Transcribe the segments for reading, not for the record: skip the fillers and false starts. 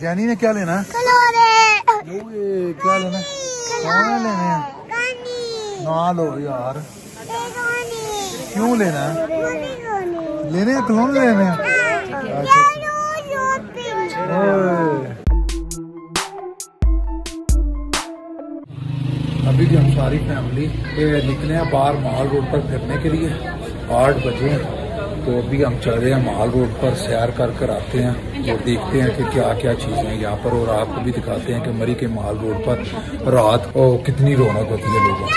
जैनी ने क्या लेना है? क्या लेना है? क्या लेने हैं? ना लो यार, क्यों लेना है? लेने हैं खिलौने लेने हैं। अच्छा अभी भी हम सारी फैमिली निकले हैं बाहर माल रोड पर फिरने के लिए। 8 बजे तो अभी हम चल रहे हैं माल रोड पर, सैर कर आते हैं और देखते हैं कि क्या क्या चीज़ें हैं यहाँ पर, और आपको भी दिखाते हैं कि मरी के माल रोड पर रात को कितनी रौनक होती है लोगों की।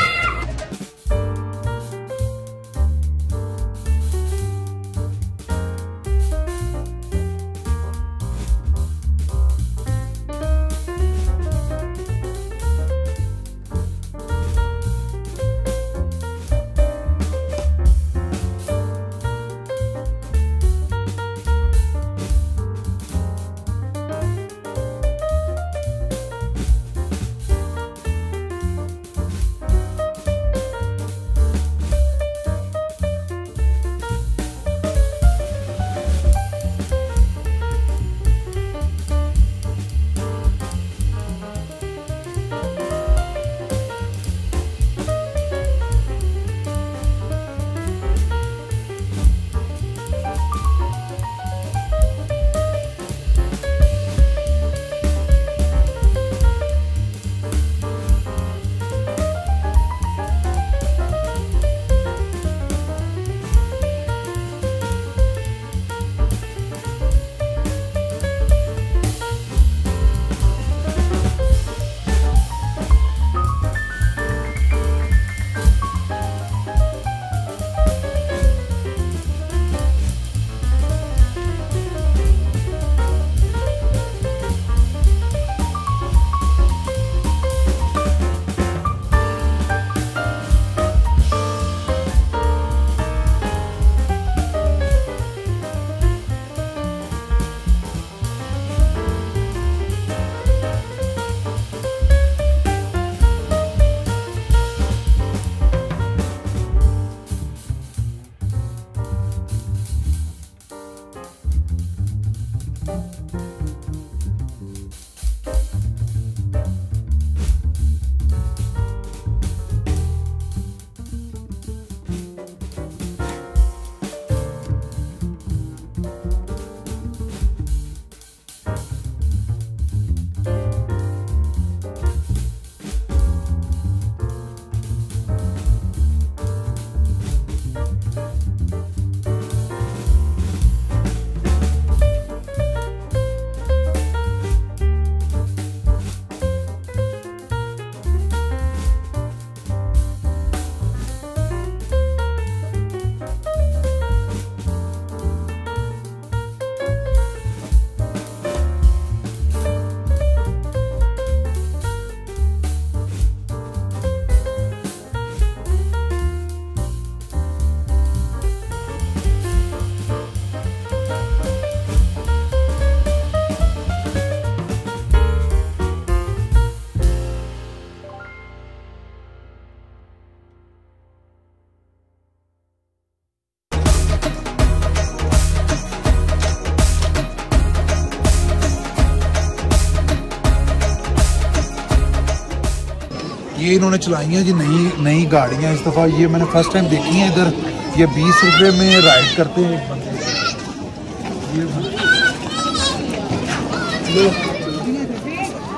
ये इन्होंने चलाई हैं जी नई गाड़ियाँ इस दफ़ा। ये मैंने फर्स्ट टाइम देखी हैं इधर। ये 20 रुपये में राइड करते हैं एक बंदे। ये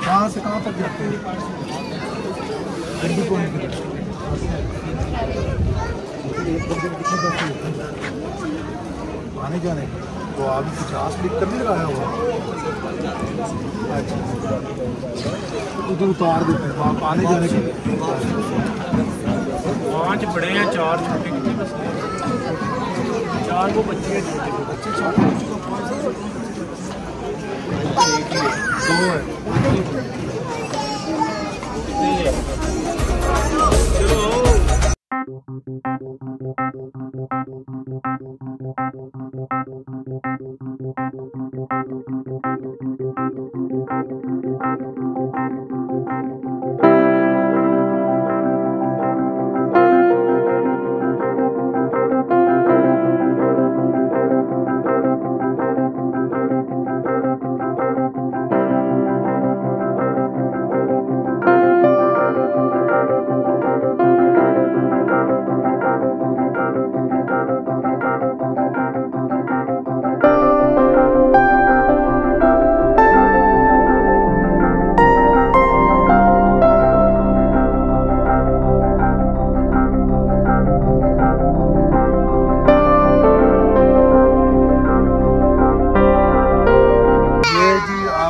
कहाँ से कहाँ तक जाते हैं? आने जाने तो आप 50 लिख कर नहीं लगाया हुआ। अच्छा उधर उतार देते हैं आप आने जाने के। 5 बड़े हैं 4 छोटे, 4 वो बच्चे हैं छोटे छोटे। दो है।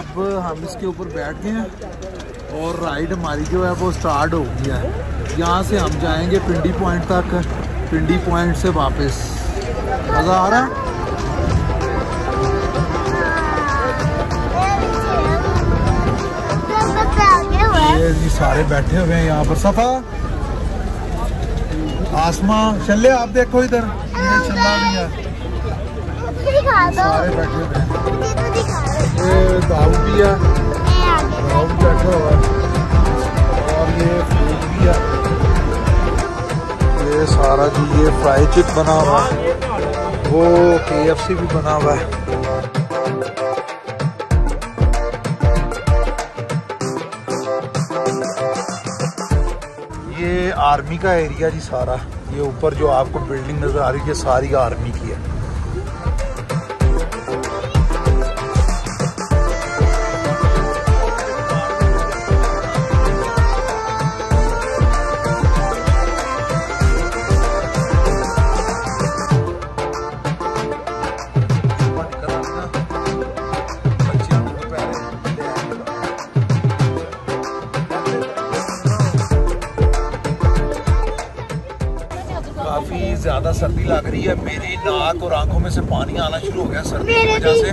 अब हम इसके ऊपर बैठ गए हैं और राइड हमारी जो है वो स्टार्ट हो गई है। यहाँ से हम जाएंगे पिंडी पॉइंट तक, पिंडी पॉइंट से वापस। मज़ा आ रहा है? ये जी सारे बैठे हुए हैं यहाँ पर। सफा, आसमा, शल्ले आप देखो इधर, ये चल्ला भी है, सारे बैठे हुए हैं। ये दाऊ भी है, दाऊ भी बैठा हुआ है और ये फूल भी है। ये सारा जी ये फ्राई चिक बना हुआ है, वो KFC भी बना हुआ है। ये आर्मी का एरिया जी सारा। ये ऊपर जो आपको बिल्डिंग नजर आ रही है सारी आर्मी की है। काफी ज्यादा सर्दी लग रही है, मेरी नाक और आंखों में से पानी आना शुरू हो गया सर्दी की वजह से,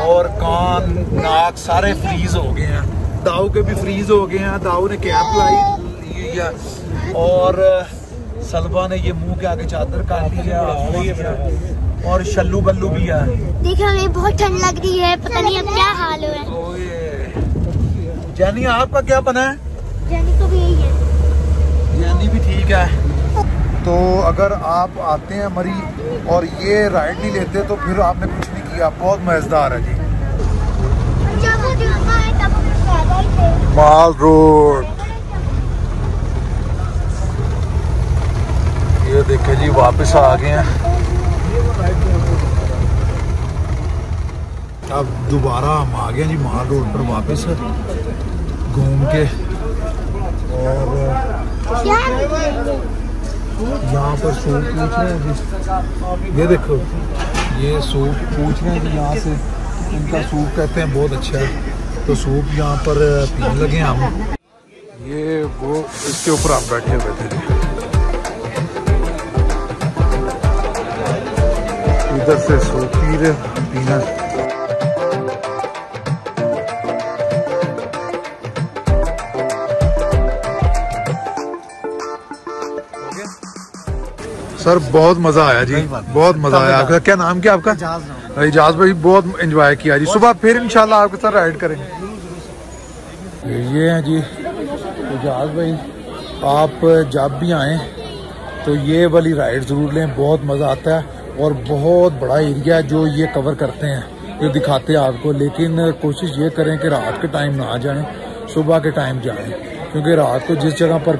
और कान नाक सारे फ्रीज हो गए हैं। दाऊ के भी फ्रीज हो गए हैं। दाऊ ने कैप ली है और सलवा ने ये मुंह के आगे चादर काट ली है और शल्लू बल्लू भी है। देखो हमें बहुत ठंड लग रही है, पता नहीं अब क्या हाल है। जैनी आपका क्या बना है? जैनी को भी यही है। जैनी भी ठीक है। तो अगर आप आते हैं मरी और ये राइड नहीं लेते तो फिर आपने कुछ नहीं किया। बहुत मजेदार है जी। माल रोड, ये देखे जी वापस आ गए हैं। अब दोबारा हम आ गए जी माल रोड पर वापस घूम के। और यहाँ पर सूप पूछ रहे हैं जी, ये देखो ये सूप पूछ रहे हैं जी यहाँ से। इनका सूप कहते हैं बहुत अच्छा है, तो सूप यहाँ पर पीने लगे हम। ये वो इसके ऊपर आप बैठे हुए थे जी। इधर से सूप पी रहे पीना। सर बहुत मजा आया जी, बहुत मजा आया। आपका क्या नाम क्या आपका? इजाज भाई। बहुत एंजॉय किया जी। सुबह फिर इंशाल्लाह आपके साथ राइड करेंगे। ये हैं जी इजाज भाई। आप जब भी आएँ तो ये वाली राइड ज़रूर लें, बहुत मज़ा आता है और बहुत बड़ा एरिया है जो ये कवर करते हैं, ये दिखाते हैं आपको। लेकिन कोशिश ये करें कि रात के टाइम ना जाएं, सुबह के टाइम जाएं, क्योंकि रात को जिस जगह पर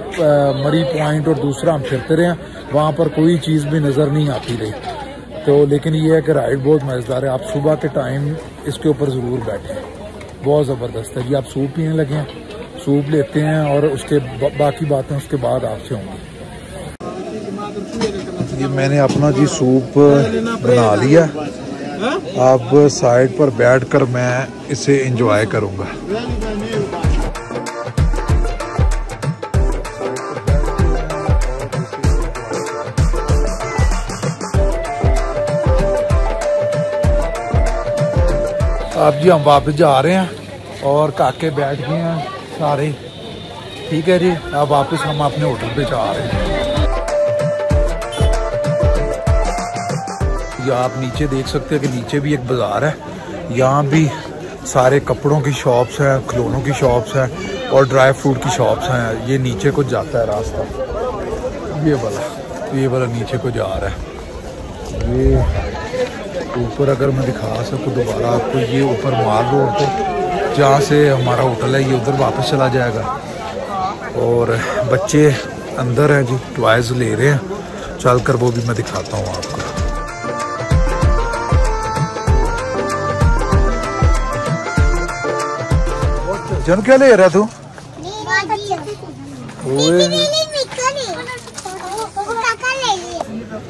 मरी पॉइंट और दूसरा हम फिरते रहे वहाँ पर कोई चीज़ भी नज़र नहीं आती रही। तो लेकिन ये है कि राइड बहुत मज़ेदार है। आप सुबह के टाइम इसके ऊपर ज़रूर बैठें, बहुत ज़बरदस्त है जी। आप सूप पीने लगे हैं, सूप लेते हैं और उसके बाकी बातें उसके बाद आपसे होंगी। ये मैंने अपना जी सूप बना लिया। अब साइड पर बैठकर मैं इसे एंजॉय करूँगा। अब जी हम वापस जा रहे हैं और काके बैठ गए हैं सारे, ठीक है जी। अब वापस हम अपने होटल पे जा रहे हैं। ये आप नीचे देख सकते हैं कि नीचे भी एक बाजार है, यहाँ भी सारे कपड़ों की शॉप्स हैं, खिलौनों की शॉप्स हैं और ड्राई फ्रूट की शॉप्स हैं। ये नीचे को जाता है रास्ता, ये वाला नीचे को जा रहा है। ये ऊपर अगर मैं दिखा सकूँ दोबारा आपको, ये ऊपर माल रोड पर जहाँ से हमारा होटल है ये उधर वापस चला जाएगा। और बच्चे अंदर हैं जी, टॉयज ले रहे हैं, चल कर वो भी मैं दिखाता हूँ आपको। जन क्या ले रहा तू?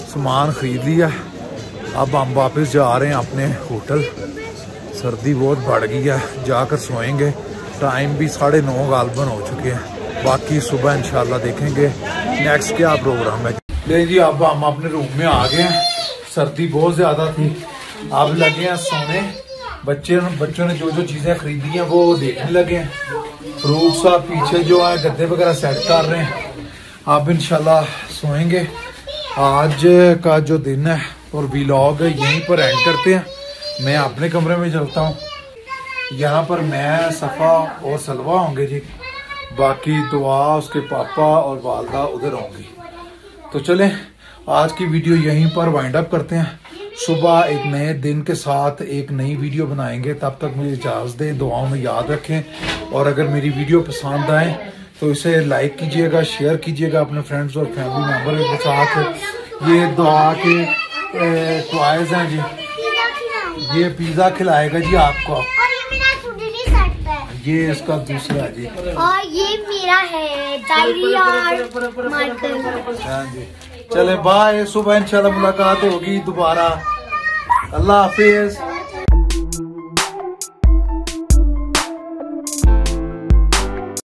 सामान खरीद लिया। अब हम वापस जा रहे हैं अपने होटल। सर्दी बहुत बढ़ गई है, जाकर सोएंगे। टाइम भी 9:30 गालबन हो चुके हैं। बाकी सुबह इंशाल्लाह देखेंगे नेक्स्ट क्या प्रोग्राम है। ले जी अब हम अपने रूम में आ गए हैं। सर्दी बहुत ज़्यादा थी, अब लगे हैं सोने। बच्चों ने जो जो चीज़ें खरीदी हैं वो देखने लगे हैं। फ्रूट साहब पीछे जो है गद्दे वगैरह सेट कर रहे हैं। अब इंशाल्लाह सोएंगे। आज का जो दिन है और व्लॉग यहीं पर एंड करते हैं। मैं अपने कमरे में चलता हूँ। यहाँ पर मैं, सफ़ा और सलवा होंगे जी। बाकी दुआ उसके पापा और वालदा उधर होंगी। तो चलें आज की वीडियो यहीं पर वाइंड अप करते हैं। सुबह एक नए दिन के साथ एक नई वीडियो बनाएंगे। तब तक मुझे इजाज़त दें, दुआओं में याद रखें। और अगर मेरी वीडियो पसंद आए तो इसे लाइक कीजिएगा, शेयर कीजिएगा अपने फ्रेंड्स और फैमिली मेम्बर के साथ। ये दुआ के टॉयज हैं जी, ये पिज़्ज़ा खिलाएगा जी आपको। ये इसका दूसरा जी, और ये मेरा है डायरी और मार्कर। हाँ जी, चले बाय। सुबह इंशाल्लाह मुलाकात होगी दोबारा। अल्लाह हाफिज।